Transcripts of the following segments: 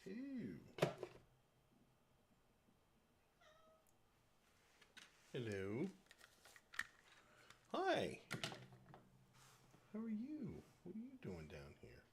Ew. Hello. Hi. How are you? What are you doing down here?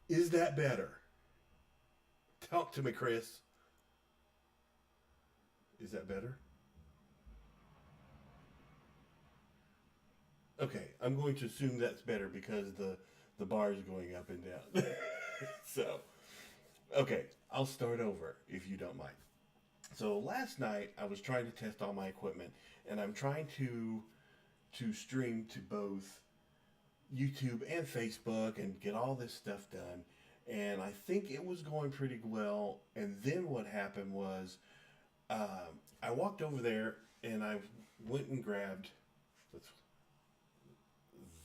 Is that better? Talk to me, Chris. Is that better? Okay, I'm going to assume that's better because the bar is going up and down. So, okay, I'll start over if you don't mind. So last night I was trying to test all my equipment, and I'm trying to stream to both YouTube and Facebook and get all this stuff done. And I think it was going pretty well. And then what happened was I walked over there and I went and grabbed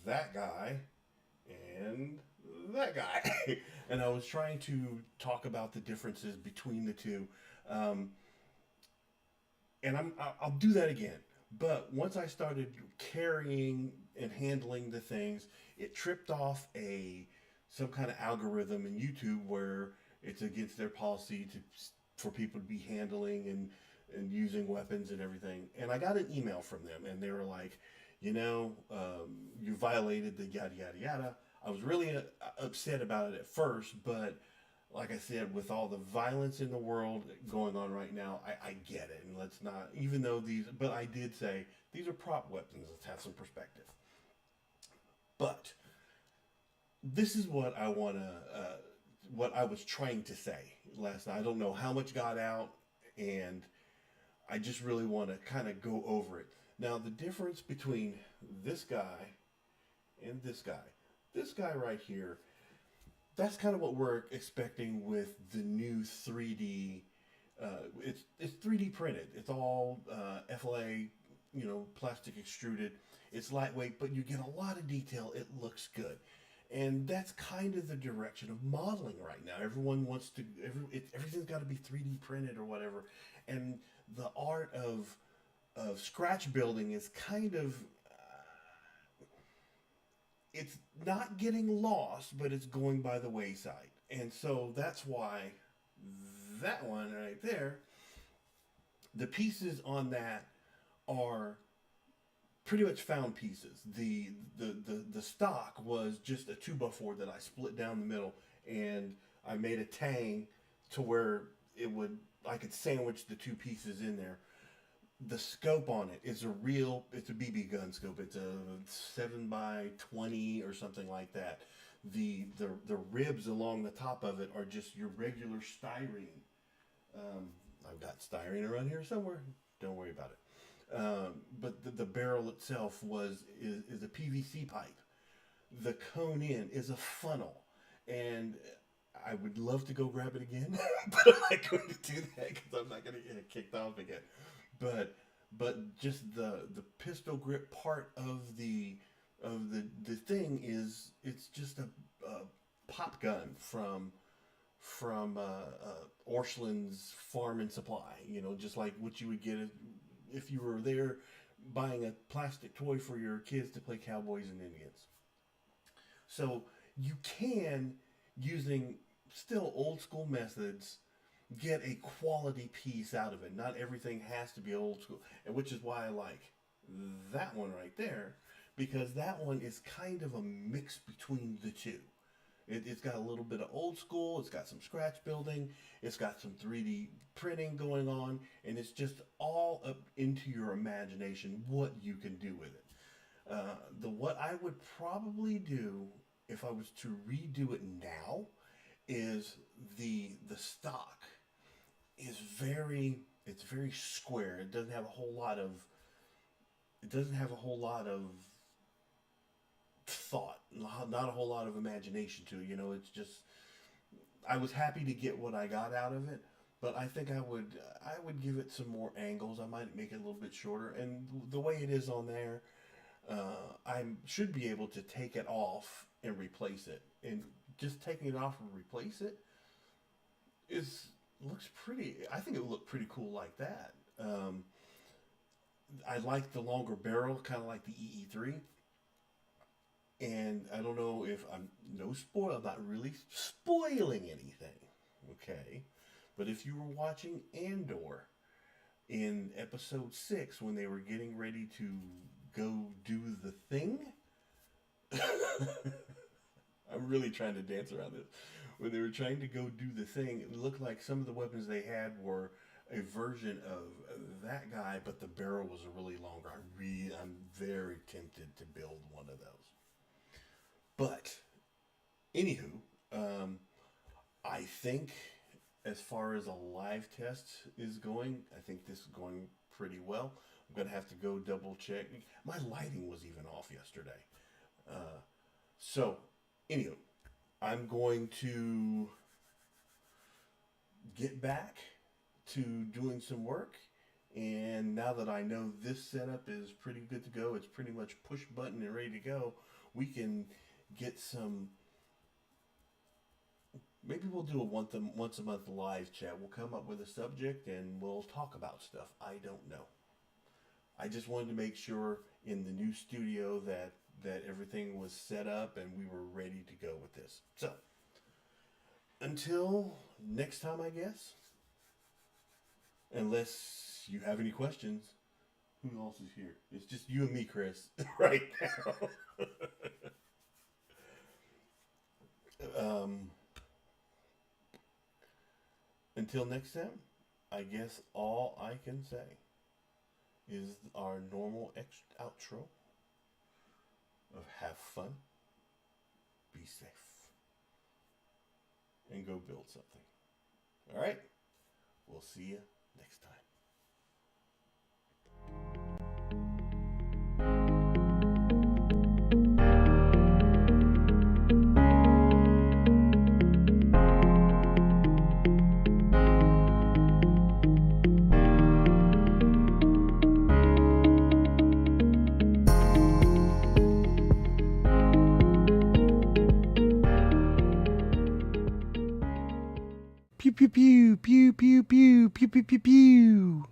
that guy and that guy. And I was trying to talk about the differences between the two. Um, and I'll do that again. But once I started carrying and handling the things, it tripped off a some kind of algorithm in YouTube where it's against their policy to for people to be handling and using weapons and everything. And I got an email from them, and they were like, you violated the yada yada yada. I was really upset about it at first, but like I said, with all the violence in the world going on right now, I get it. And let's not, even though these, but I did say these are prop weapons. Let's have some perspective. But this is what I want to, what I was trying to say last night. I don't know how much got out, and I just really want to kind of go over it. Now, the difference between this guy and this guy right here, that's kind of what we're expecting with the new 3D. It's 3D printed. It's all FLA, plastic extruded. It's lightweight, but you get a lot of detail. It looks good, and that's kind of the direction of modeling right now. Everyone wants to. Everything's got to be 3D printed or whatever, and the art of scratch building is kind of it's not getting lost, but it's going by the wayside. And so that's why that one right there, the pieces on that are pretty much found pieces. The stock was just a 2x4 that I split down the middle, and I made a tang to where it would I could sandwich the two pieces in there. The scope on it is it's a BB gun scope. It's a 7x20 or something like that. The ribs along the top of it are just your regular styrene. I've got styrene around here somewhere. Don't worry about it. But the barrel itself is a PVC pipe. The cone in is a funnel, and I would love to go grab it again, but I'm not going to do that because I'm not going to get kicked off again. But just the pistol grip part of the thing is it's just a pop gun from Orscheln's Farm and Supply. Just like what you would get if you were there buying a plastic toy for your kids to play cowboys and Indians. So you can, using still old school methods, get a quality piece out of it. Not everything has to be old school, and which is why I like that one right there, because that one is kind of a mix between the two. It's got a little bit of old school, it's got some scratch building, it's got some 3D printing going on, and it's just all up into your imagination what you can do with it. The what I would probably do if I was to redo it now is the stock is very square. It doesn't have a whole lot of thought, not a whole lot of imagination to it. It's just I was happy to get what I got out of it, but I think I would give it some more angles. I might make it a little bit shorter, and the way it is on there, I should be able to take it off and replace it. And just taking it off and replace it is looks pretty. I think it would look pretty cool like that. I like the longer barrel, kind of like the EE3. And I don't know if I'm no spoil. I'm not really spoiling anything, okay? But if you were watching Andor in episode 6 when they were getting ready to go do the thing, I'm really trying to dance around this. When they were trying to go do the thing, it looked like some of the weapons they had were a version of that guy, but the barrel was really longer. I'm very tempted to build one of those. But anywho, I think as far as a live test is going, I think this is going pretty well. I'm gonna have to go double check. My lighting was even off yesterday. So, anywho, I'm going to get back to doing some work. And now that I know this setup is pretty good to go, it's pretty much push button and ready to go, we can get some. Maybe we'll do a once a month live chat. We'll come up with a subject and we'll talk about stuff. I don't know. I just wanted to make sure in the new studio that everything was set up and we were ready to go with this. So, until next time, I guess. Unless you have any questions. Who else is here? It's just you and me, Chris, right now. Until next time, I guess all I can say is our normal outro of have fun, be safe, and go build something. All right? We'll see you next time. Pew pew pew pew pew pew pew pew pew pew.